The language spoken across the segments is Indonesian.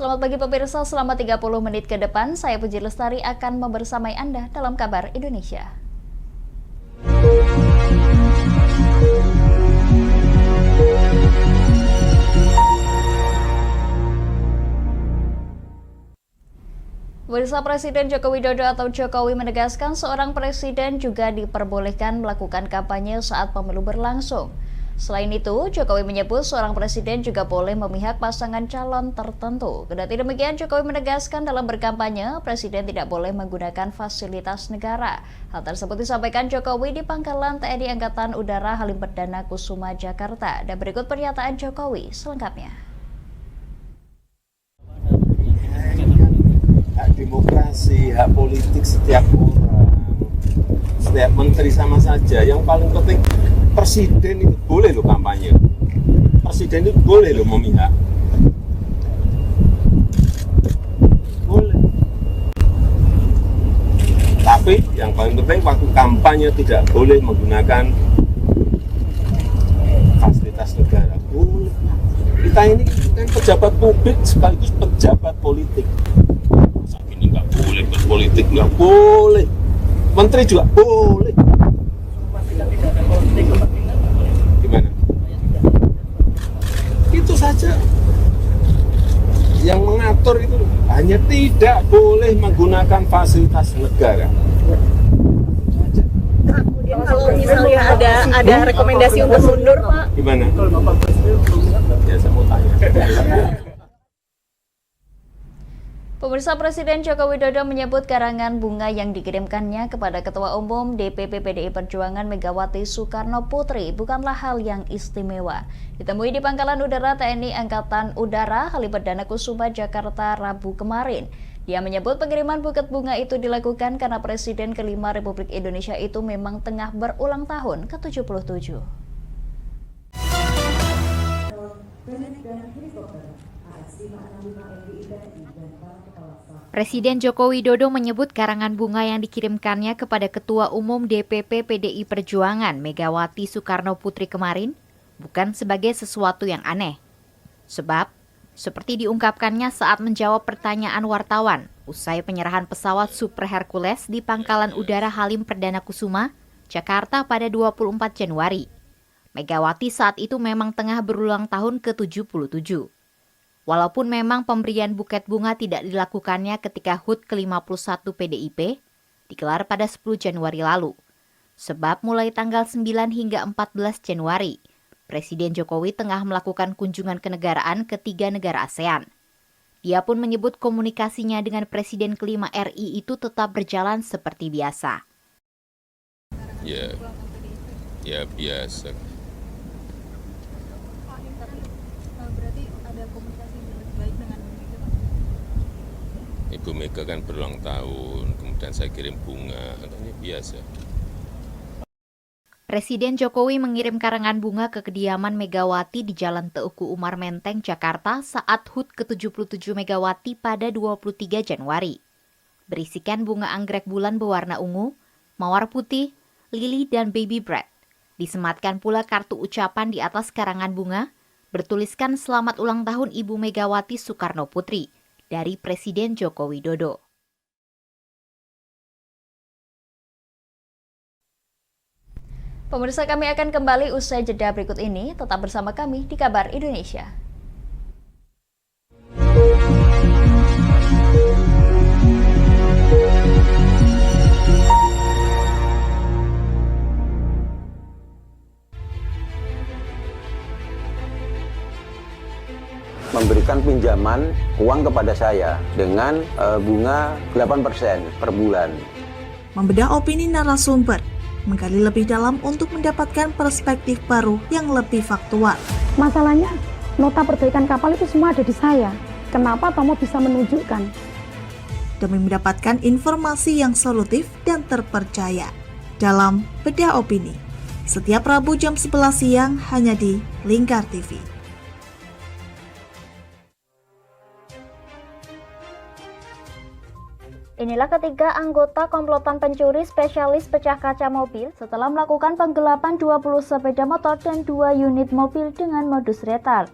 Selamat pagi pemirsa, selama 30 menit ke depan, saya Puji Lestari akan membersamai Anda dalam Kabar Indonesia. Pemirsa, Presiden Joko Widodo atau Jokowi menegaskan seorang presiden juga diperbolehkan melakukan kampanye saat pemilu berlangsung. Selain itu, Jokowi menyebut seorang presiden juga boleh memihak pasangan calon tertentu. Kendati demikian, Jokowi menegaskan dalam berkampanye, presiden tidak boleh menggunakan fasilitas negara. Hal tersebut disampaikan Jokowi di Pangkalan TNI Angkatan Udara Halim Perdana Kusuma, Jakarta. Dan berikut pernyataan Jokowi selengkapnya. Hak demokrasi, hak politik setiap orang, setiap menteri sama saja. Yang paling penting presiden itu boleh loh kampanye, presiden itu boleh loh memihak, boleh. Tapi yang paling penting waktu kampanye tidak boleh menggunakan fasilitas negara. Boleh. Kita ini kan pejabat publik sekaligus pejabat politik. Ini nggak boleh berpolitik, nggak boleh. Menteri juga boleh. Gimana? Itu saja. Yang mengatur itu hanya tidak boleh menggunakan fasilitas negara. Kemudian kalau misalnya ada rekomendasi untuk mundur, Pak? Gimana? Ya saya mau tanya. Pemirsa, Presiden Joko Widodo menyebut karangan bunga yang dikirimkannya kepada Ketua Umum DPP PDI Perjuangan Megawati Soekarno Putri bukanlah hal yang istimewa. Ditemui di Pangkalan Udara TNI Angkatan Udara Halim Perdana Kusuma, Jakarta, Rabu kemarin. Dia menyebut pengiriman buket bunga itu dilakukan karena Presiden kelima Republik Indonesia itu memang tengah berulang tahun ke-77. Presiden Joko Widodo menyebut karangan bunga yang dikirimkannya kepada Ketua Umum DPP PDI Perjuangan Megawati Soekarno Putri kemarin bukan sebagai sesuatu yang aneh. Sebab, seperti diungkapkannya saat menjawab pertanyaan wartawan usai penyerahan pesawat Super Hercules di Pangkalan Udara Halim Perdana Kusuma, Jakarta pada 24 Januari. Megawati saat itu memang tengah berulang tahun ke-77. Walaupun memang pemberian buket bunga tidak dilakukannya ketika HUT ke-51 PDIP digelar pada 10 Januari lalu. Sebab mulai tanggal 9 hingga 14 Januari, Presiden Jokowi tengah melakukan kunjungan kenegaraan ke 3 negara ASEAN. Dia pun menyebut komunikasinya dengan Presiden kelima RI itu tetap berjalan seperti biasa. Ya biasa. Ibu Mega kan berulang tahun, kemudian saya kirim bunga, katanya biasa. Presiden Jokowi mengirim karangan bunga ke kediaman Megawati di Jalan Teuku Umar Menteng, Jakarta saat HUT ke-77 Megawati pada 23 Januari. Berisikan bunga anggrek bulan berwarna ungu, mawar putih, lili, dan baby bread. Disematkan pula kartu ucapan di atas karangan bunga, bertuliskan selamat ulang tahun Ibu Megawati Soekarno Putri dari Presiden Joko Widodo. Pemirsa, kami akan kembali usai jeda berikut ini. Tetap bersama kami di Kabar Indonesia. Memberikan pinjaman uang kepada saya dengan bunga 8% per bulan. Membedah opini narasumber, menggali lebih dalam untuk mendapatkan perspektif baru yang lebih faktual. Masalahnya, nota perbaikan kapal itu semua ada di saya. Kenapa Tomo bisa menunjukkan? Demi mendapatkan informasi yang solutif dan terpercaya. Dalam Bedah Opini, setiap Rabu jam 11 siang hanya di Lingkar TV. Inilah ketiga anggota komplotan pencuri spesialis pecah kaca mobil setelah melakukan penggelapan 20 sepeda motor dan 2 unit mobil dengan modus retard.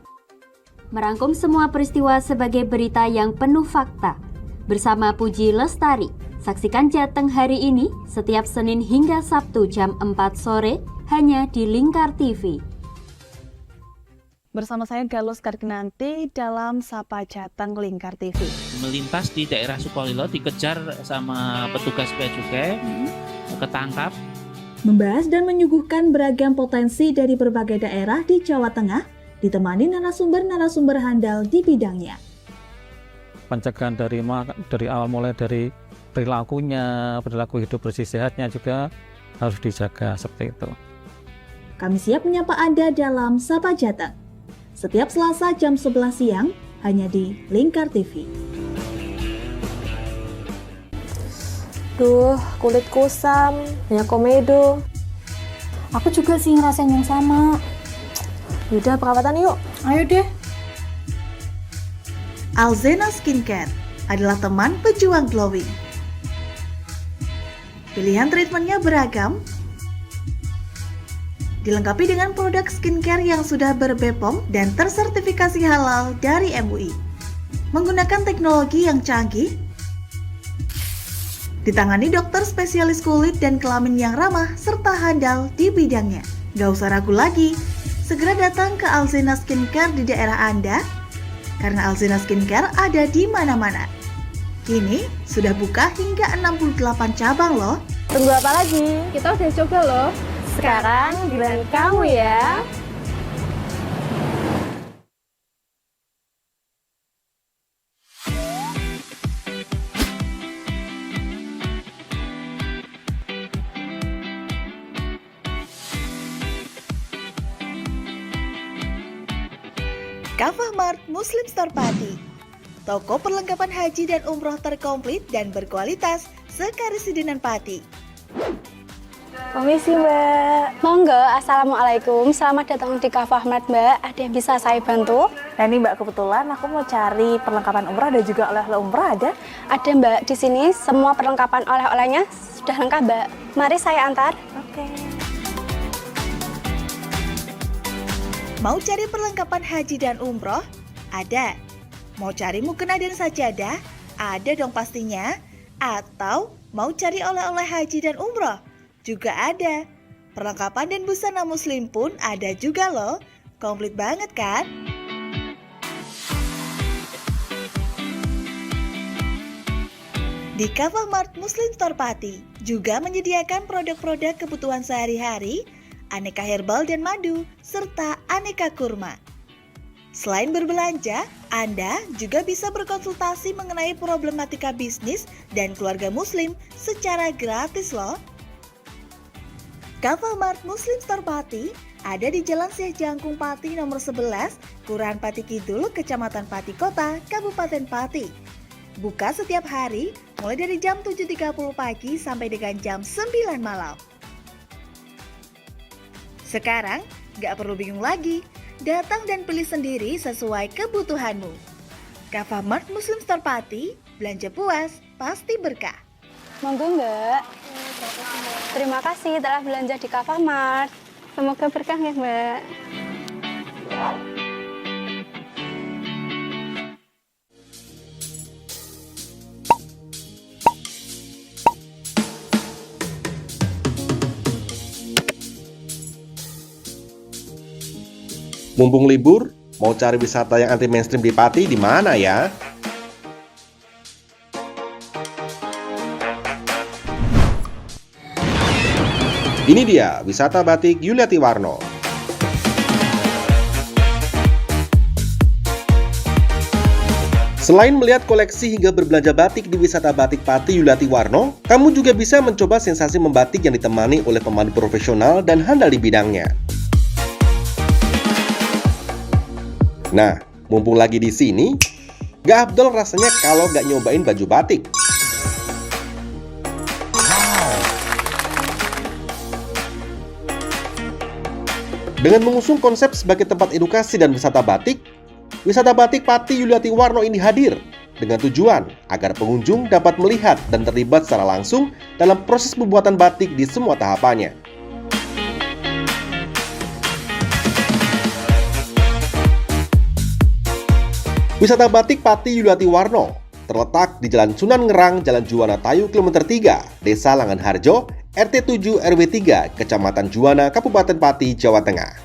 merangkum semua peristiwa sebagai berita yang penuh fakta. Bersama Puji Lestari, saksikan Jateng hari ini setiap Senin hingga Sabtu jam 4 sore hanya di Lingkar TV. Bersama saya Galus Karginanti dalam Sapa Jateng Lingkar TV. Melintas di daerah Sukolilo dikejar sama petugas bea cukai, ketangkap. Membahas dan menyuguhkan beragam potensi dari berbagai daerah di Jawa Tengah, ditemani narasumber-narasumber handal di bidangnya. Pencegahan dari awal mulai dari perilaku hidup bersih sehatnya juga harus dijaga seperti itu. Kami siap menyapa Anda dalam Sapa Jateng. Setiap Selasa jam 11 siang hanya di Lingkar TV. Duh, kulit kusam, ya komedo. Aku juga sih ngerasain yang sama. Yaudah perawatan yuk. Ayo deh. Alzena Skincare adalah teman pejuang glowing. Pilihan treatmentnya beragam, dilengkapi dengan produk skincare yang sudah ber-BPOM dan tersertifikasi halal dari MUI. Menggunakan teknologi yang canggih, ditangani dokter spesialis kulit dan kelamin yang ramah serta handal di bidangnya. Gak usah ragu lagi, segera datang ke Alzena Skincare di daerah Anda, karena Alzena Skincare ada di mana-mana. Kini sudah buka hingga 68 cabang loh. Tunggu apa lagi? Kita udah coba loh. Sekarang giliran kamu ya. Kafah Mart Muslim Store Pati, toko perlengkapan haji dan umroh terkomplit dan berkualitas sekarisidenan Pati. Permisi Mbak. Monggo, Assalamualaikum. Selamat datang di Kafah Mart, Mbak. Ada yang bisa saya bantu? Nah ini Mbak, kebetulan aku mau cari perlengkapan umrah dan juga oleh-oleh umrah ada? Ada Mbak, di sini semua perlengkapan oleh-olehnya sudah lengkap Mbak. Mari saya antar. Oke. Mau cari perlengkapan haji dan umroh? Ada. Mau cari mukena dan sajadah? Ada dong pastinya. Atau mau cari oleh-oleh haji dan umroh? Juga ada. Perlengkapan dan busana muslim pun ada juga loh. Komplit banget kan? Di Kafah Mart Muslim Store Pati juga menyediakan produk-produk kebutuhan sehari-hari, aneka herbal dan madu, serta aneka kurma. Selain berbelanja, Anda juga bisa berkonsultasi mengenai problematika bisnis dan keluarga muslim secara gratis loh. Kafah Mart Muslim Store Pati ada di Jalan Syekh Jangkung Pati nomor 11, Kelurahan Pati Kidul, Kecamatan Pati Kota, Kabupaten Pati. Buka setiap hari mulai dari jam 7.30 pagi sampai dengan jam 9 malam. Sekarang gak perlu bingung lagi, datang dan pilih sendiri sesuai kebutuhanmu. Kafah Mart Muslim Store Pati, belanja puas, pasti berkah. Monggo Mbak. Terima kasih telah belanja di Kafah Mart. Semoga berkah ya Mbak. Mumpung libur, mau cari wisata yang anti mainstream di Pati di mana ya? Ini dia wisata batik Yuliati Warno. Selain melihat koleksi hingga berbelanja batik di wisata batik Pati Yuliati Warno, kamu juga bisa mencoba sensasi membatik yang ditemani oleh pemandu profesional dan handal di bidangnya. Nah, mumpung lagi di sini, gak abdol rasanya kalau gak nyobain baju batik. Dengan mengusung konsep sebagai tempat edukasi dan wisata batik Pati Yuliati Warno ini hadir dengan tujuan agar pengunjung dapat melihat dan terlibat secara langsung dalam proses pembuatan batik di semua tahapannya. Wisata Batik Pati Yuliati Warno terletak di Jalan Sunan Ngerang, Jalan Juwana Tayu, Kilometer 3, Desa Langanharjo, RT 7 RW 3, Kecamatan Juwana, Kabupaten Pati, Jawa Tengah.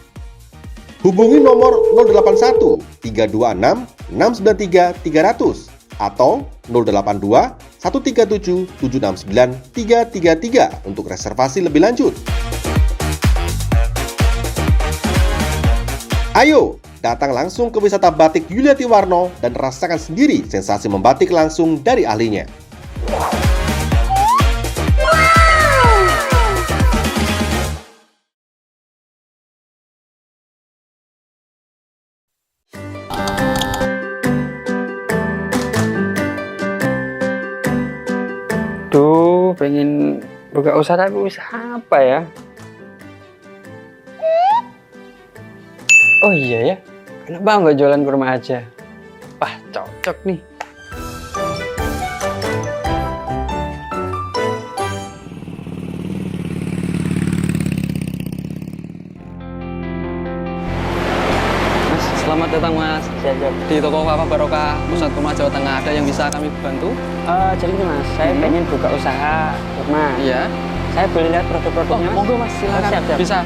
Hubungi nomor 081 326 693 300 atau 082 137 769 333 untuk reservasi lebih lanjut. Ayo, datang langsung ke wisata batik Yuliati Warno dan rasakan sendiri sensasi membatik langsung dari ahlinya. Duh, pengen buka usaha tapi usaha apa ya? Oh iya ya, kenapa nggak jualan kurma aja? Wah, cocok nih. Mas, selamat datang Mas. Siap. Di toko Kafah Barokah, Pusat Kurma Jawa Tengah, ada yang bisa kami bantu? Jadi gini Mas, saya pengen buka usaha kurma. Iya. Saya boleh lihat produk-produknya Mas? Monggo Mas, silakan. Siap. Bisa.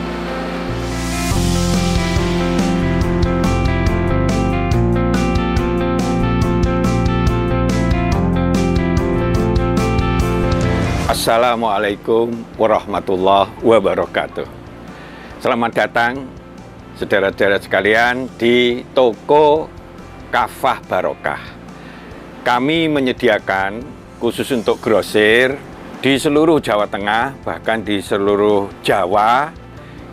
Assalamualaikum warahmatullahi wabarakatuh. Selamat datang saudara-saudara sekalian di toko Kafah Barokah. Kami menyediakan khusus untuk grosir di seluruh Jawa Tengah, bahkan di seluruh Jawa.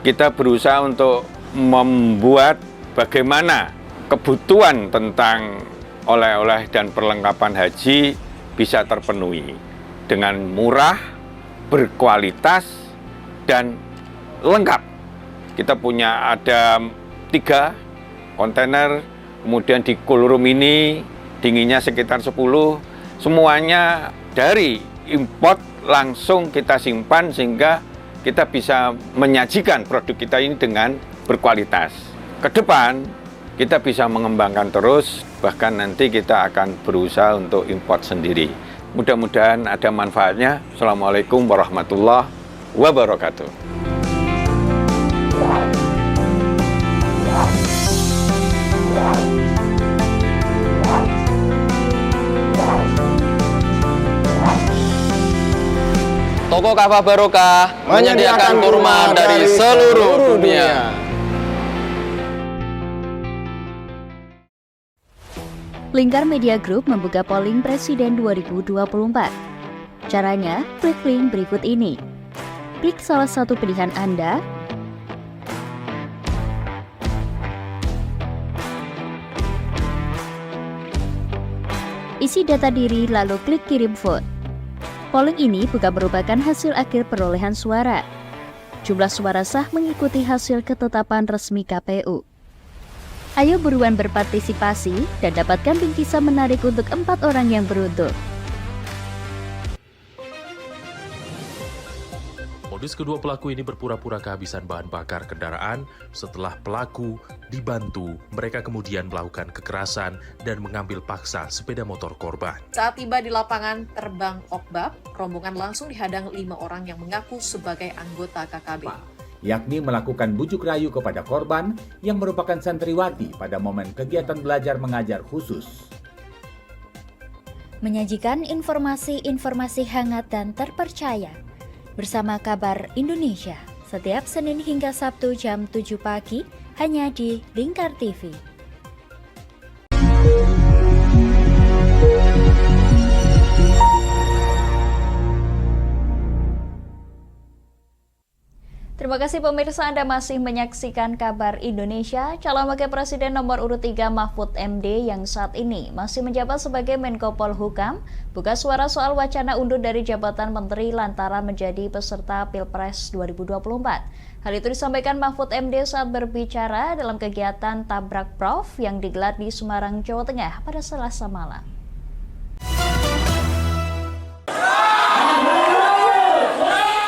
Kita berusaha untuk membuat bagaimana kebutuhan tentang oleh-oleh dan perlengkapan haji bisa terpenuhi dengan murah, berkualitas, dan lengkap. Kita punya ada 3 kontainer, kemudian di cool room ini dinginnya sekitar 10, semuanya dari import langsung kita simpan sehingga kita bisa menyajikan produk kita ini dengan berkualitas. Ke depan kita bisa mengembangkan terus, bahkan nanti kita akan berusaha untuk import sendiri. Mudah-mudahan ada manfaatnya. Assalamualaikum warahmatullahi wabarakatuh. Toko Kafah Barokah menyediakan kurma dari seluruh dunia. Lingkar Media Group membuka polling Presiden 2024. Caranya, klik link berikut ini. Klik salah satu pilihan Anda, isi data diri lalu klik kirim vote. Polling ini bukan merupakan hasil akhir perolehan suara. Jumlah suara sah mengikuti hasil ketetapan resmi KPU. Ayo buruan berpartisipasi dan dapatkan bingkisan menarik untuk 4 orang yang beruntung. Modus kedua pelaku ini berpura-pura kehabisan bahan bakar kendaraan. Setelah pelaku dibantu, mereka kemudian melakukan kekerasan dan mengambil paksa sepeda motor korban. Saat tiba di lapangan terbang Okbab, rombongan langsung dihadang 5 orang yang mengaku sebagai anggota KKB. Yakni melakukan bujuk rayu kepada korban yang merupakan santriwati pada momen kegiatan belajar mengajar khusus. Menyajikan informasi-informasi hangat dan terpercaya bersama Kabar Indonesia setiap Senin hingga Sabtu jam 7 pagi hanya di Lingkar TV. Terima kasih pemirsa, Anda masih menyaksikan Kabar Indonesia. Calon Wakil Presiden nomor urut 3 Mahfud MD yang saat ini masih menjabat sebagai Menko Polhukam buka suara soal wacana undur dari jabatan menteri lantaran menjadi peserta Pilpres 2024. Hal itu disampaikan Mahfud MD saat berbicara dalam kegiatan Tabrak Prof yang digelar di Semarang, Jawa Tengah pada Selasa malam.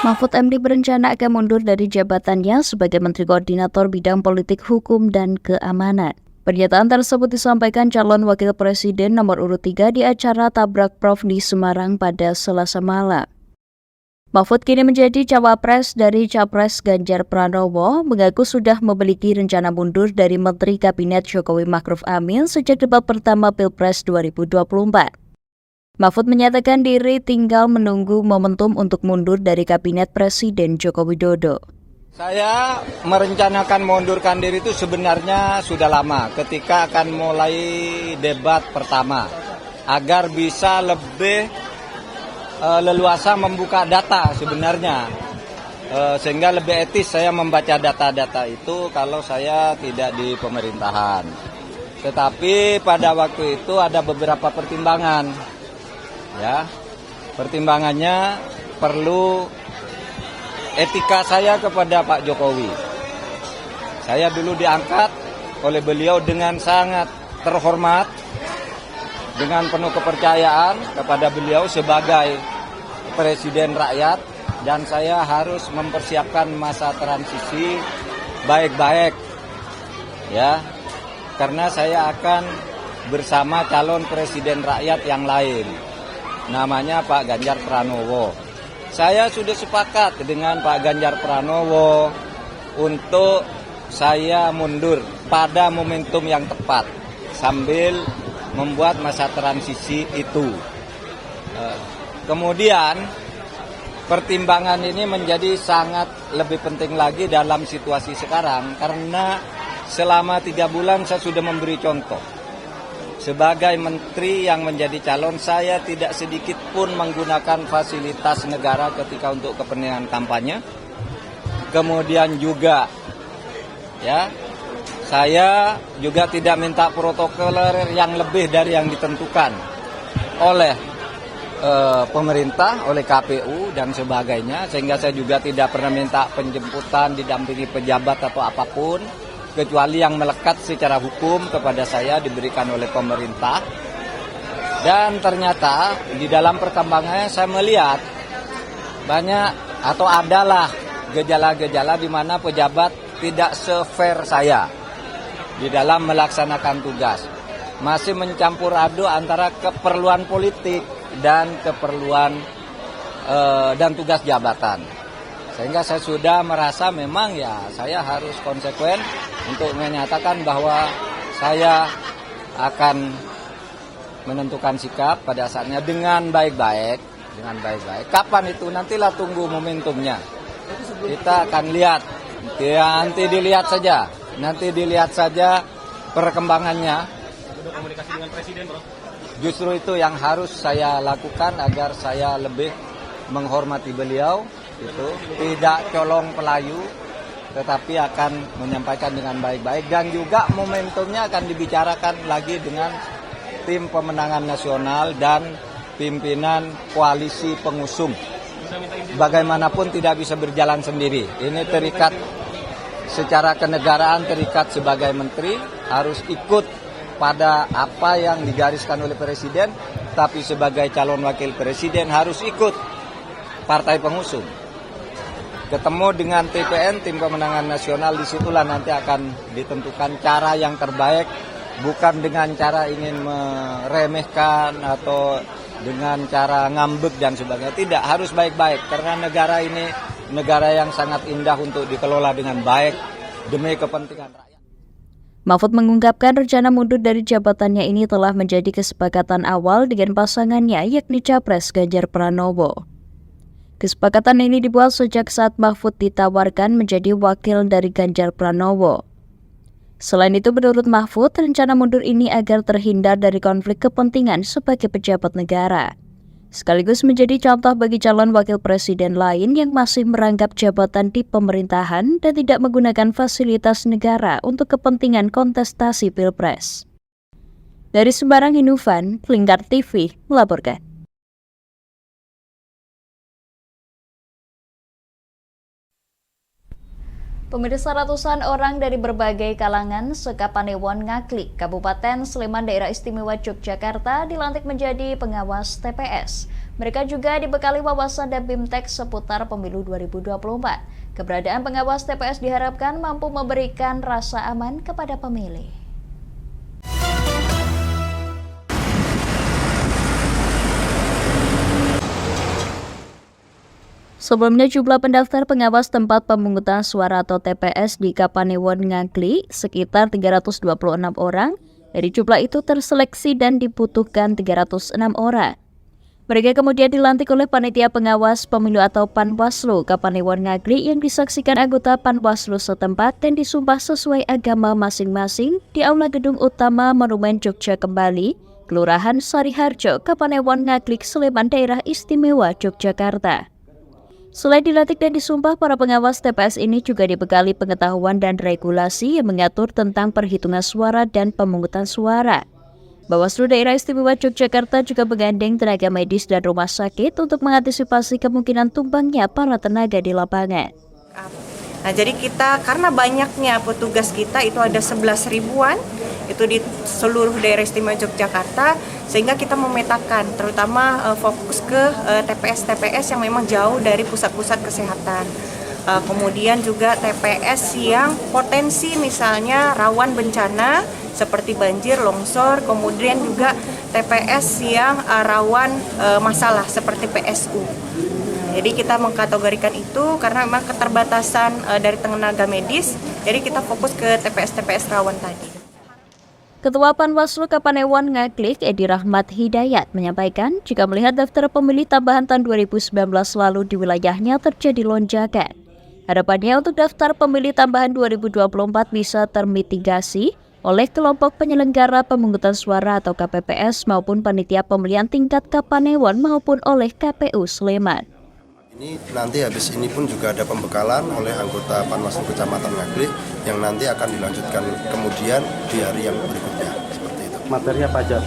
Mahfud MD berencana akan mundur dari jabatannya sebagai Menteri Koordinator Bidang Politik Hukum dan Keamanan. Pernyataan tersebut disampaikan calon wakil presiden nomor urut 3 di acara Tabrak Prof di Semarang pada Selasa malam. Mahfud kini menjadi cawapres dari Capres Ganjar Pranowo, mengaku sudah memiliki rencana mundur dari Menteri Kabinet Jokowi Ma'ruf Amin sejak debat pertama Pilpres 2024. Mahfud menyatakan diri tinggal menunggu momentum untuk mundur dari Kabinet Presiden Joko Widodo. Saya merencanakan mengundurkan diri itu sebenarnya sudah lama ketika akan mulai debat pertama agar bisa lebih leluasa membuka data sebenarnya sehingga lebih etis saya membaca data-data itu kalau saya tidak di pemerintahan. Tetapi pada waktu itu ada beberapa pertimbangan, ya, pertimbangannya perlu etika saya kepada Pak Jokowi. Saya dulu diangkat oleh beliau dengan sangat terhormat, dengan penuh kepercayaan kepada beliau sebagai presiden rakyat, dan saya harus mempersiapkan masa transisi baik-baik, ya, karena saya akan bersama calon presiden rakyat yang lain, namanya Pak Ganjar Pranowo. Saya sudah sepakat dengan Pak Ganjar Pranowo untuk saya mundur pada momentum yang tepat sambil membuat masa transisi itu. Kemudian pertimbangan ini menjadi sangat lebih penting lagi dalam situasi sekarang karena selama 3 bulan saya sudah memberi contoh. Sebagai menteri yang menjadi calon, saya tidak sedikit pun menggunakan fasilitas negara ketika untuk kepentingan kampanye. Kemudian juga, ya, saya juga tidak minta protokoler yang lebih dari yang ditentukan oleh pemerintah, oleh KPU dan sebagainya. Sehingga saya juga tidak pernah minta penjemputan, didampingi pejabat atau apapun, kecuali yang melekat secara hukum kepada saya diberikan oleh pemerintah. Dan ternyata di dalam perkembangannya saya melihat banyak atau adalah gejala-gejala di mana pejabat tidak se-fair saya di dalam melaksanakan tugas. Masih mencampur aduk antara keperluan politik dan keperluan dan tugas jabatan. Sehingga saya sudah merasa memang ya saya harus konsekuen untuk menyatakan bahwa saya akan menentukan sikap pada saatnya dengan baik-baik, Kapan itu? Nantilah tunggu momentumnya. Kita akan lihat. Nanti dilihat saja perkembangannya. Sudah komunikasi dengan Presiden, Bro? Justru itu yang harus saya lakukan agar saya lebih menghormati beliau. Itu tidak colong pelayu, tetapi akan menyampaikan dengan baik-baik, dan juga momentumnya akan dibicarakan lagi dengan tim pemenangan nasional dan pimpinan koalisi pengusung. Bagaimanapun tidak bisa berjalan sendiri. Ini terikat secara kenegaraan, terikat sebagai menteri, harus ikut pada apa yang digariskan oleh presiden, tapi sebagai calon wakil presiden harus ikut partai pengusung. Ketemu dengan TPN, tim pemenangan nasional, disitulah nanti akan ditentukan cara yang terbaik, bukan dengan cara ingin meremehkan atau dengan cara ngambek dan sebagainya. Tidak, harus baik-baik, karena negara ini negara yang sangat indah untuk dikelola dengan baik demi kepentingan rakyat. Mahfud mengungkapkan rencana mundur dari jabatannya ini telah menjadi kesepakatan awal dengan pasangannya, yakni Capres Ganjar Pranowo. Kesepakatan ini dibuat sejak saat Mahfud ditawarkan menjadi wakil dari Ganjar Pranowo. Selain itu, menurut Mahfud, rencana mundur ini agar terhindar dari konflik kepentingan sebagai pejabat negara, sekaligus menjadi contoh bagi calon wakil presiden lain yang masih merangkap jabatan di pemerintahan dan tidak menggunakan fasilitas negara untuk kepentingan kontestasi Pilpres. Dari Semarang, Hinufan, Lingkar TV melaporkan. Pemirsa, ratusan orang dari berbagai kalangan Sekapanewon Ngaklik, Kabupaten Sleman, Daerah Istimewa Yogyakarta dilantik menjadi pengawas TPS. Mereka juga dibekali wawasan dan bimtek seputar pemilu 2024. Keberadaan pengawas TPS diharapkan mampu memberikan rasa aman kepada pemilih. Sebelumnya jumlah pendaftar pengawas tempat pemungutan suara atau TPS di Kapanewon Ngaglik sekitar 326 orang. Dari jumlah itu terseleksi dan dibutuhkan 306 orang. Mereka kemudian dilantik oleh Panitia Pengawas Pemilu atau Panwaslu Kapanewon Ngaglik yang disaksikan anggota Panwaslu setempat dan disumpah sesuai agama masing-masing di Aula Gedung Utama Monumen Jogja Kembali, Kelurahan Sariharjo, Kapanewon Ngaglik, Sleman, Daerah Istimewa Yogyakarta. Selain dilantik dan disumpah, para pengawas TPS ini juga dibekali pengetahuan dan regulasi yang mengatur tentang perhitungan suara dan pemungutan suara. Bawaslu Daerah Istimewa Yogyakarta juga menggandeng tenaga medis dan rumah sakit untuk mengantisipasi kemungkinan tumbangnya para tenaga di lapangan. Nah, jadi kita karena banyaknya petugas kita itu ada 11 ribuan itu di seluruh daerah istimewa Yogyakarta, sehingga kita memetakan terutama fokus ke TPS-TPS yang memang jauh dari pusat-pusat kesehatan. Kemudian juga TPS yang potensi misalnya rawan bencana seperti banjir, longsor, kemudian juga TPS yang rawan masalah seperti PSU. Jadi kita mengkategorikan itu karena memang keterbatasan dari tenaga medis, jadi kita fokus ke TPS-TPS rawan tadi. Ketua Panwaslu Kapanewon Ngaglik, Edi Rahmat Hidayat, menyampaikan jika melihat daftar pemilih tambahan tahun 2019 lalu di wilayahnya terjadi lonjakan. Harapannya untuk daftar pemilih tambahan 2024 bisa termitigasi oleh kelompok penyelenggara pemungutan suara atau KPPS maupun panitia pemilihan tingkat Kapanewon maupun oleh KPU Sleman. Ini nanti habis ini pun juga ada pembekalan oleh anggota Panwaslu Kecamatan Ngaglik yang nanti akan dilanjutkan kemudian di hari yang berikutnya, seperti itu. Materi apa aja?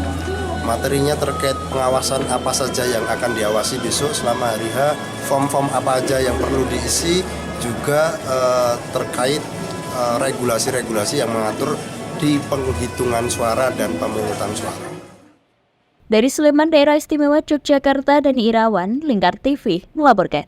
Materinya terkait pengawasan apa saja yang akan diawasi besok selama hari H, form-form apa aja yang perlu diisi, juga terkait regulasi-regulasi yang mengatur di penghitungan suara dan pemungutan suara. Dari Sleman, Daerah Istimewa Yogyakarta, dan Irawan, Lingkar TV melaporkan.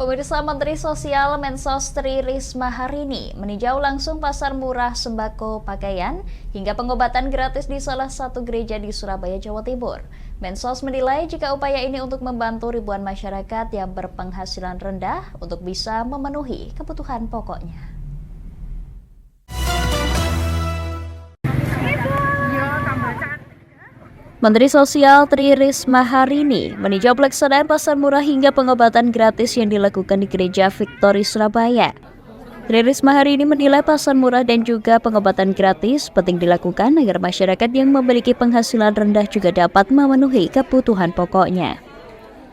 Pemirsa, Menteri Sosial Mensos Tri Risma hari ini meninjau langsung pasar murah sembako pakaian hingga pengobatan gratis di salah satu gereja di Surabaya, Jawa Timur. Mensos menilai jika upaya ini untuk membantu ribuan masyarakat yang berpenghasilan rendah untuk bisa memenuhi kebutuhan pokoknya. Menteri Sosial Tri Risma hari ini meninjau pelaksanaan pasar murah hingga pengobatan gratis yang dilakukan di Gereja Victory Surabaya. Tri Risma hari ini menilai pasar murah dan juga pengobatan gratis penting dilakukan agar masyarakat yang memiliki penghasilan rendah juga dapat memenuhi kebutuhan pokoknya.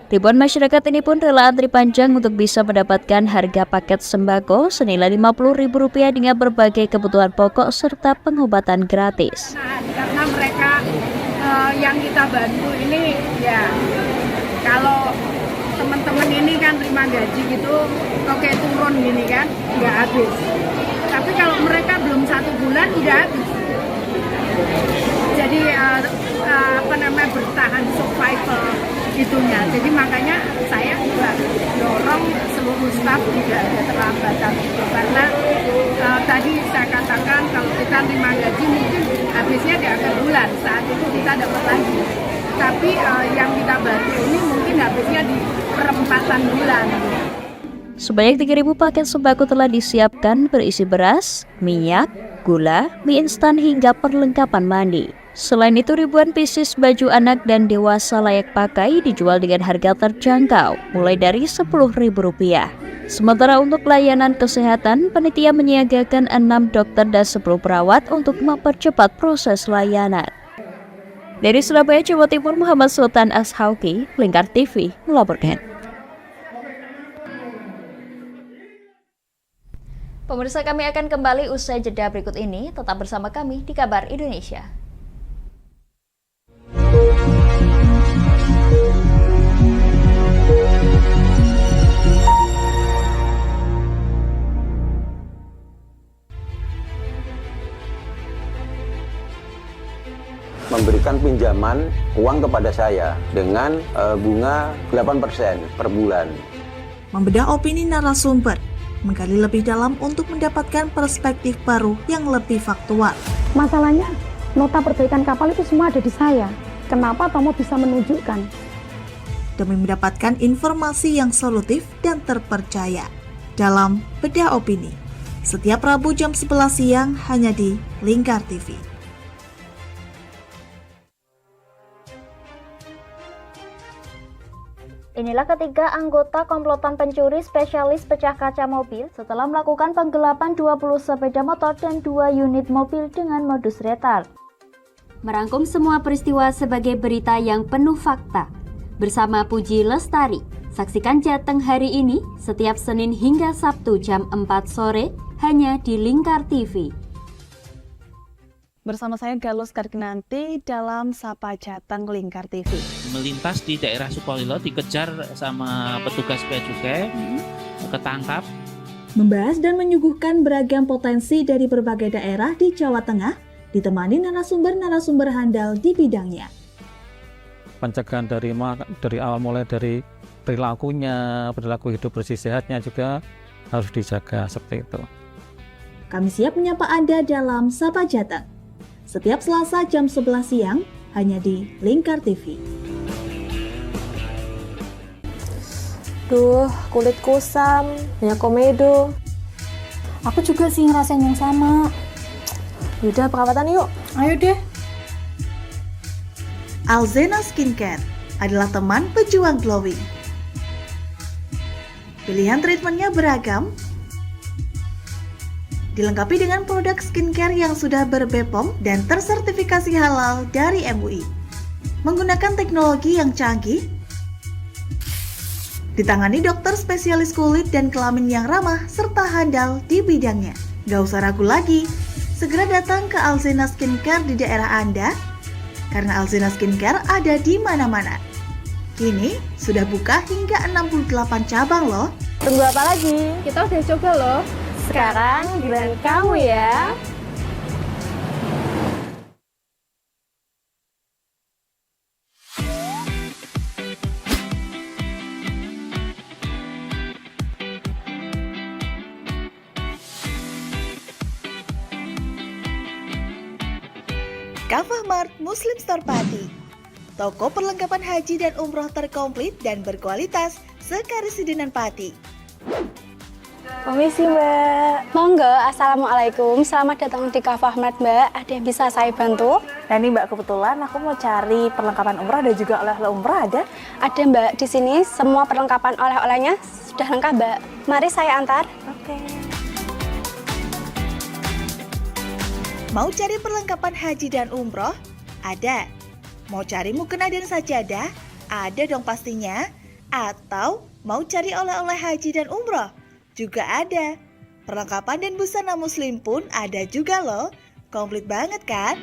Ribuan masyarakat ini pun rela antri panjang untuk bisa mendapatkan harga paket sembako senilai Rp50.000 dengan berbagai kebutuhan pokok serta pengobatan gratis. Karena mereka yang kita bantu ini ya, kalau teman-teman ini kan terima gaji gitu, oke turun gini kan, nggak habis. Tapi kalau mereka belum 1 bulan udah habis. Jadi bertahan survival itunya. Jadi makanya saya juga dorong seluruh staf tidak ada terlambatan itu, karena tadi saya katakan kalau kita terima gaji mungkin habisnya di akhir bulan, saat itu kita dapat lagi. Tapi yang kita bantu ini mungkin habisnya di perempatan bulan. Sebanyak 3.000 paket sembako telah disiapkan berisi beras, minyak, gula, mie instan hingga perlengkapan mandi. Selain itu, ribuan pieces baju anak dan dewasa layak pakai dijual dengan harga terjangkau, mulai dari Rp10.000. Sementara untuk layanan kesehatan, panitia menyiagakan 6 dokter dan 10 perawat untuk mempercepat proses layanan. Dari Surabaya, Jawa Timur, Muhammad Sultan Ashauki, Lingkar TV melaporkan. Pemirsa, kami akan kembali usai jeda berikut ini. Tetap bersama kami di Kabar Indonesia. Memberikan pinjaman uang kepada saya dengan bunga 8% per bulan. Membedah opini narasumber, menggali lebih dalam untuk mendapatkan perspektif baru yang lebih faktual. Masalahnya, nota perbaikan kapal itu semua ada di saya. Kenapa Tomo bisa menunjukkan? Demi mendapatkan informasi yang solutif dan terpercaya dalam Bedah Opini. Setiap Rabu jam 11 siang hanya di Lingkar TV. Inilah ketiga anggota komplotan pencuri spesialis pecah kaca mobil setelah melakukan penggelapan 20 sepeda motor dan 2 unit mobil dengan modus retal. Merangkum semua peristiwa sebagai berita yang penuh fakta. Bersama Puji Lestari, saksikan Jateng hari ini setiap Senin hingga Sabtu jam 4 sore hanya di Lingkar TV. Bersama saya Galus Karginanti dalam Sapa Jateng Lingkar TV. Melintas di daerah Sukolilo dikejar sama petugas bea cukai, ketangkap. Membahas dan menyuguhkan beragam potensi dari berbagai daerah di Jawa Tengah, ditemani narasumber-narasumber handal di bidangnya. Pencegahan dari awal mulai dari perilaku hidup bersih sehatnya juga harus dijaga seperti itu. Kami siap menyapa Anda dalam Sapa Jateng. Setiap Selasa jam 11 siang hanya di Lingkar TV. Duh, kulit kusam, banyak komedo. Aku juga sih ngerasain yang sama. Yaudah, perawatan yuk. Ayo deh. Alzena Skincare adalah teman pejuang glowing. Pilihan treatmentnya beragam, dilengkapi dengan produk skincare yang sudah ber-BPOM dan tersertifikasi halal dari MUI. Menggunakan teknologi yang canggih, ditangani dokter spesialis kulit dan kelamin yang ramah serta handal di bidangnya. Gak usah ragu lagi, segera datang ke Alzena Skincare di daerah Anda, karena Alzena Skincare ada di mana-mana. Kini sudah buka hingga 68 cabang loh. Tunggu apa lagi? Kita udah coba loh. Sekarang giliran kamu ya. Kafah Mart Muslim Store Pati, toko perlengkapan haji dan umroh terkomplit dan berkualitas sekarisidenan Pati. Permisi Mbak. Monggo, Assalamualaikum. Selamat datang di Kafah Mart Mbak. Ada yang bisa saya bantu? Nah ini Mbak, kebetulan aku mau cari perlengkapan umrah dan juga oleh-oleh umrah ada? Ada Mbak, di sini semua perlengkapan oleh-olehnya sudah lengkap Mbak. Mari saya antar. Oke. Mau cari perlengkapan haji dan umroh? Ada. Mau cari mukena dan sajadah? Ada dong pastinya. Atau mau cari oleh-oleh haji dan umroh? Juga ada. Perlengkapan dan busana muslim pun ada juga loh. Komplit banget kan?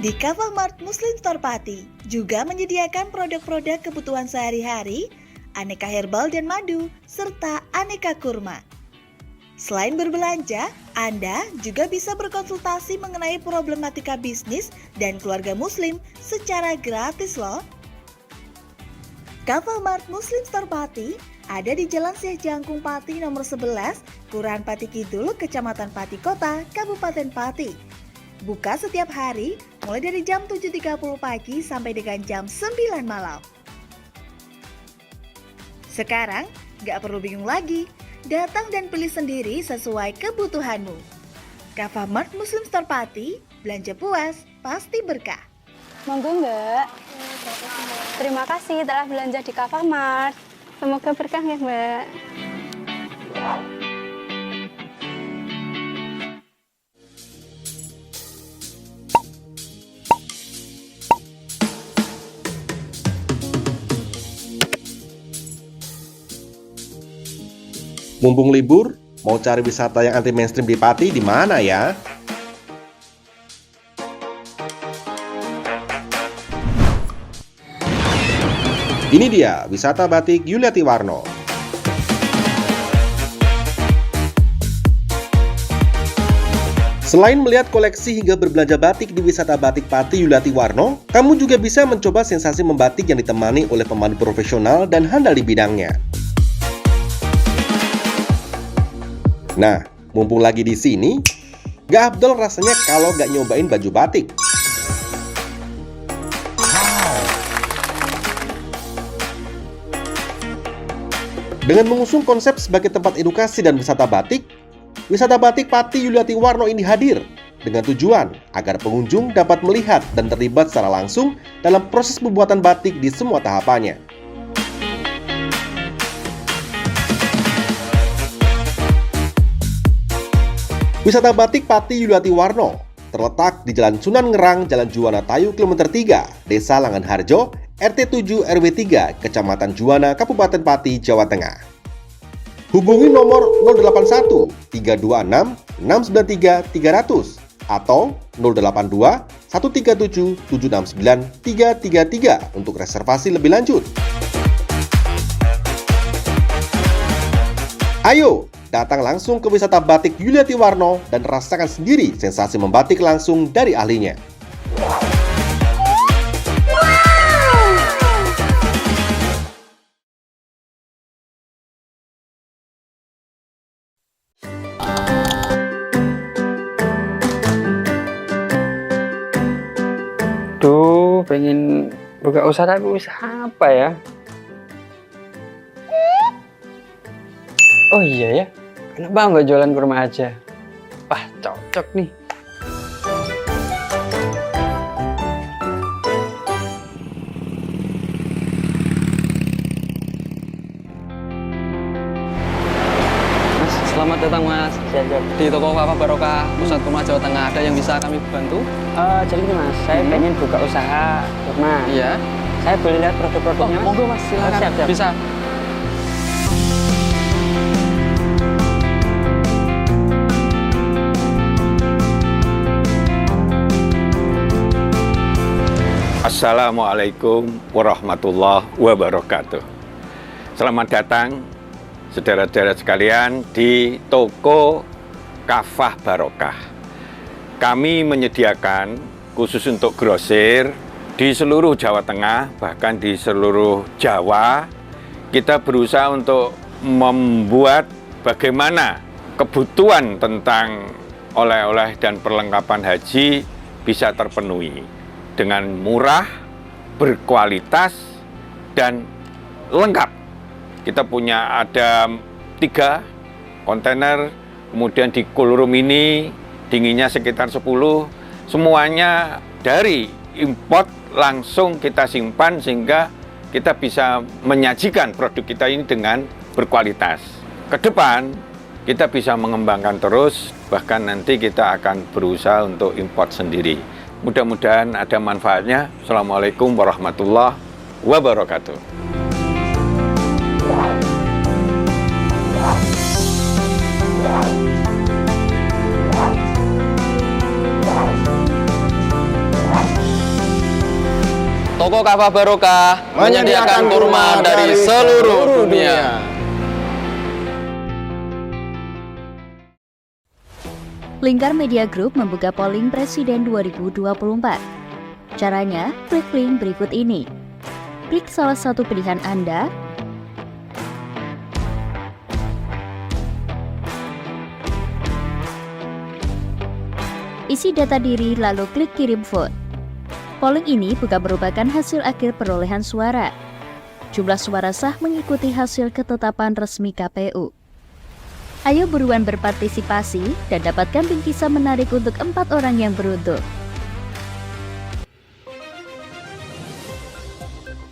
Di Kafah Mart Muslim Store Pati juga menyediakan produk-produk kebutuhan sehari-hari, aneka herbal dan madu, serta aneka kurma. Selain berbelanja, Anda juga bisa berkonsultasi mengenai problematika bisnis dan keluarga muslim secara gratis loh. Kafah Mart Muslim Store Pati ada di Jalan Syekh Jangkung Pati nomor 11, Kelurahan Pati Kidul, Kecamatan Pati Kota, Kabupaten Pati. Buka setiap hari mulai dari jam 7.30 pagi sampai dengan jam 9 malam. Sekarang gak perlu bingung lagi, datang dan pilih sendiri sesuai kebutuhanmu. Kafah Mart Muslim Store Pati, belanja puas, pasti berkah. Monggo Mbak. Terima kasih telah belanja di Kafah Mart. Semoga berkah ya Mbak. Mumpung libur, mau cari wisata yang anti mainstream di Pati di mana ya? Ini dia, wisata batik Yuliati Warno. Selain melihat koleksi hingga berbelanja batik di wisata batik Pati Yuliati Warno, kamu juga bisa mencoba sensasi membatik yang ditemani oleh pemandu profesional dan handal di bidangnya. Nah, mumpung lagi di sini, Gak afdol rasanya kalau gak nyobain baju batik. Dengan mengusung konsep sebagai tempat edukasi dan wisata batik Pati Yuliati Warno ini hadir dengan tujuan agar pengunjung dapat melihat dan terlibat secara langsung dalam proses pembuatan batik di semua tahapannya. Wisata Batik Pati Yuliati Warno terletak di Jalan Sunan Ngerang, Jalan Juwana Tayu, Kilometer 3, Desa Langanharjo, RT 7 RW 3, Kecamatan Juwana, Kabupaten Pati, Jawa Tengah. Hubungi nomor 081 326 693 300 atau 082 137 769 333 untuk reservasi lebih lanjut. Ayo, datang langsung ke wisata batik Yuliati Warno dan rasakan sendiri sensasi membatik langsung dari ahlinya. Duh, pengen buka usaha tapi usaha apa ya? Oh iya ya, kenapa nggak jualan kurma aja? Wah, cocok nih. Mas, selamat datang Mas. Di toko Kafah Barokah, Pusat Kurma Jawa Tengah, ada yang bisa kami bantu? Jadi ini Mas, saya pengen buka usaha kurma. Iya. Saya boleh lihat produk-produknya Mas? Monggo Mas, silakan. Siap. Bisa. Assalamualaikum warahmatullahi wabarakatuh. Selamat datang saudara-saudara sekalian di toko Kafah Barokah. Kami menyediakan khusus untuk grosir di seluruh Jawa Tengah, bahkan di seluruh Jawa. Kita berusaha untuk membuat bagaimana kebutuhan tentang oleh-oleh dan perlengkapan haji bisa terpenuhi dengan murah, berkualitas, dan lengkap. Kita punya ada 3 kontainer, kemudian di cool room ini dinginnya sekitar 10, semuanya dari import langsung kita simpan sehingga kita bisa menyajikan produk kita ini dengan berkualitas. Ke depan kita bisa mengembangkan terus, bahkan nanti kita akan berusaha untuk import sendiri. Mudah-mudahan ada manfaatnya. Assalamualaikum warahmatullahi wabarakatuh. Toko Kafah Barokah menyediakan kurma dari seluruh dunia. Lingkar Media Group membuka polling Presiden 2024. Caranya, klik link berikut ini. Klik salah satu pilihan Anda, isi data diri lalu klik kirim vote. Polling ini bukan merupakan hasil akhir perolehan suara. Jumlah suara sah mengikuti hasil ketetapan resmi KPU. Ayo buruan berpartisipasi dan dapatkan bingkisan menarik untuk 4 orang yang beruntung.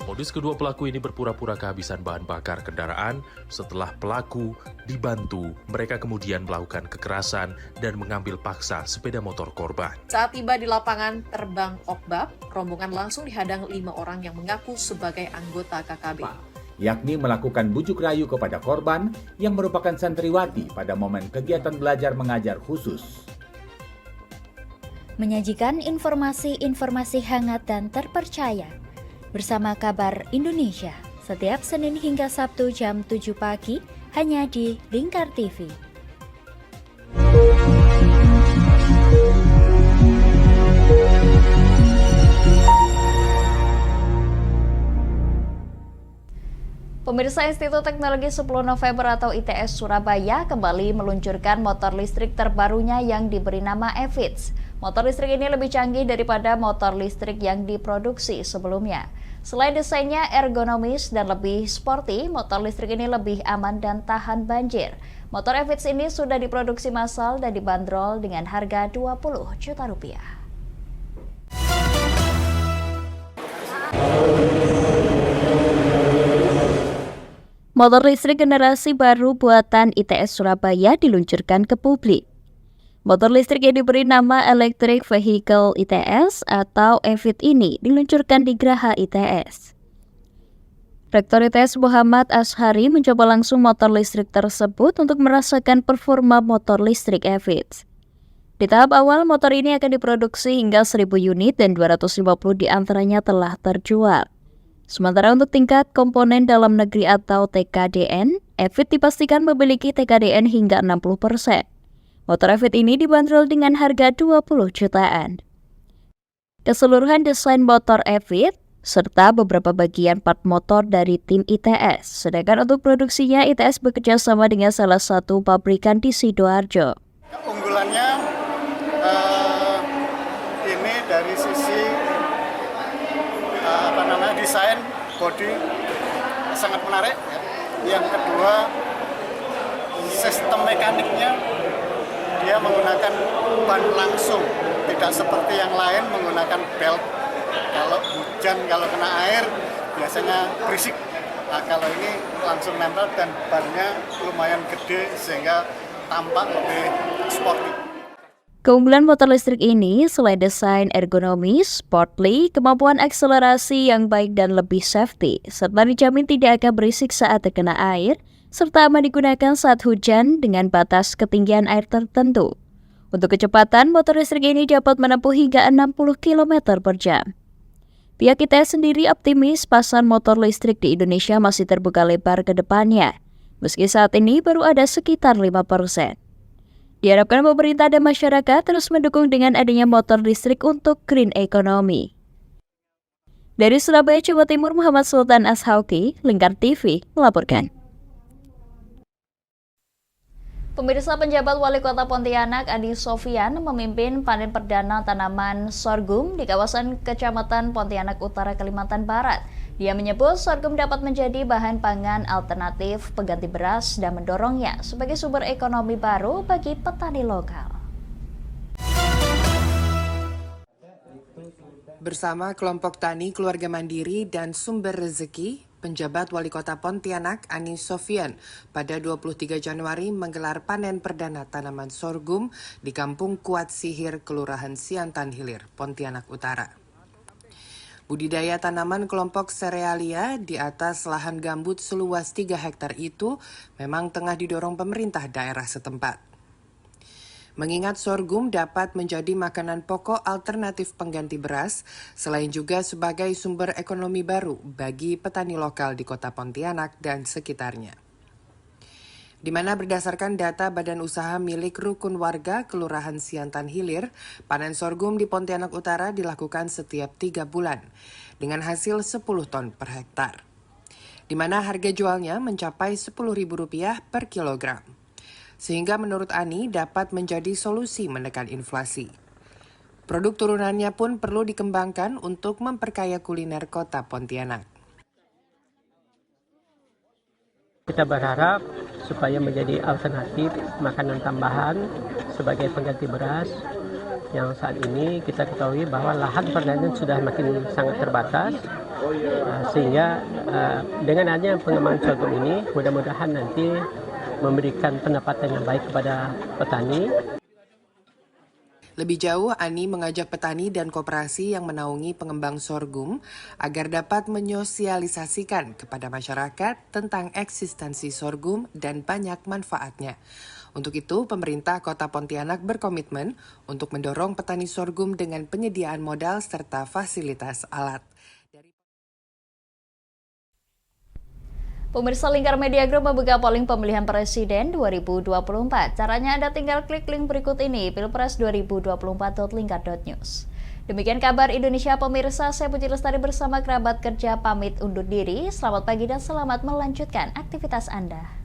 Modus kedua pelaku ini berpura-pura kehabisan bahan bakar kendaraan. Setelah pelaku dibantu, mereka kemudian melakukan kekerasan dan mengambil paksa sepeda motor korban. Saat tiba di lapangan terbang Okbab, rombongan langsung dihadang 5 orang yang mengaku sebagai anggota KKB. Yakni melakukan bujuk rayu kepada korban yang merupakan santriwati pada momen kegiatan belajar mengajar khusus. Menyajikan informasi-informasi hangat dan terpercaya bersama Kabar Indonesia setiap Senin hingga Sabtu jam 7 pagi hanya di Lingkar TV. Pemirsa, Institut Teknologi 10 November atau ITS Surabaya kembali meluncurkan motor listrik terbarunya yang diberi nama Evits. Motor listrik ini lebih canggih daripada motor listrik yang diproduksi sebelumnya. Selain desainnya ergonomis dan lebih sporty, motor listrik ini lebih aman dan tahan banjir. Motor Evits ini sudah diproduksi massal dan dibanderol dengan harga Rp20 juta. Motor listrik generasi baru buatan ITS Surabaya diluncurkan ke publik. Motor listrik yang diberi nama Electric Vehicle ITS atau EVIT ini diluncurkan di Graha ITS. Rektor ITS Muhammad Ashari mencoba langsung motor listrik tersebut untuk merasakan performa motor listrik EVIT. Di tahap awal, motor ini akan diproduksi hingga 1.000 unit dan 250 diantaranya telah terjual. Sementara untuk tingkat komponen dalam negeri atau TKDN, EVIT dipastikan memiliki TKDN hingga 60%. Motor EVIT ini dibanderol dengan harga 20 jutaan. Keseluruhan desain motor EVIT serta beberapa bagian part motor dari tim ITS. Sedangkan untuk produksinya, ITS bekerja sama dengan salah satu pabrikan di Sidoarjo. Keunggulannya ini dari sisi desain bodi sangat menarik. Yang kedua, sistem mekaniknya dia menggunakan ban langsung, tidak seperti yang lain menggunakan belt. Kalau hujan, kalau kena air biasanya berisik. Nah, kalau ini langsung nempel dan bannya lumayan gede sehingga tampak lebih sporty. Keunggulan motor listrik ini selain desain ergonomis, sportly, kemampuan akselerasi yang baik dan lebih safety, serta dijamin tidak akan berisik saat terkena air, serta aman digunakan saat hujan dengan batas ketinggian air tertentu. Untuk kecepatan, motor listrik ini dapat menempuh hingga 60 km per jam. Pihak ITS sendiri optimis pasar motor listrik di Indonesia masih terbuka lebar ke depannya, meski saat ini baru ada sekitar 5%. Diharapkan pemerintah dan masyarakat terus mendukung dengan adanya motor listrik untuk green economy. Dari Surabaya, Jawa Timur, Muhammad Sultan Ashauki, Lingkar TV, melaporkan. Pemirsa, penjabat Wali Kota Pontianak Adi Sofian memimpin panen perdana tanaman sorghum di kawasan Kecamatan Pontianak Utara, Kalimantan Barat. Dia menyebut sorghum dapat menjadi bahan pangan alternatif pengganti beras dan mendorongnya sebagai sumber ekonomi baru bagi petani lokal. Bersama kelompok tani keluarga mandiri dan sumber rezeki, penjabat Wali Kota Pontianak Ani Sofian pada 23 Januari menggelar panen perdana tanaman sorghum di Kampung Kuat Sihir, Kelurahan Siantan Hilir, Pontianak Utara. Budidaya tanaman kelompok serealia di atas lahan gambut seluas 3 hektar itu memang tengah didorong pemerintah daerah setempat. Mengingat sorghum dapat menjadi makanan pokok alternatif pengganti beras, selain juga sebagai sumber ekonomi baru bagi petani lokal di Kota Pontianak dan sekitarnya. Di mana berdasarkan data Badan Usaha milik Rukun Warga Kelurahan Siantan Hilir, panen sorghum di Pontianak Utara dilakukan setiap 3 bulan, dengan hasil 10 ton per hektar. Di mana harga jualnya mencapai Rp10.000 per kilogram. Sehingga menurut Ani dapat menjadi solusi menekan inflasi. Produk turunannya pun perlu dikembangkan untuk memperkaya kuliner Kota Pontianak. Kita berharap supaya menjadi alternatif makanan tambahan sebagai pengganti beras yang saat ini kita ketahui bahwa lahan pertanian sudah makin sangat terbatas, sehingga dengan adanya pengembangan sorghum ini mudah-mudahan nanti memberikan pendapatan yang baik kepada petani. Lebih jauh, Ani mengajak petani dan koperasi yang menaungi pengembang sorghum agar dapat menyosialisasikan kepada masyarakat tentang eksistensi sorghum dan banyak manfaatnya. Untuk itu, pemerintah Kota Pontianak berkomitmen untuk mendorong petani sorghum dengan penyediaan modal serta fasilitas alat. Pemirsa, Lingkar Media Group membuka polling pemilihan presiden 2024. Caranya Anda tinggal klik link berikut ini, pilpres2024.lingkar.news. Demikian kabar Indonesia pemirsa, saya Puji Lestari bersama kerabat kerja pamit undur diri. Selamat pagi dan selamat melanjutkan aktivitas Anda.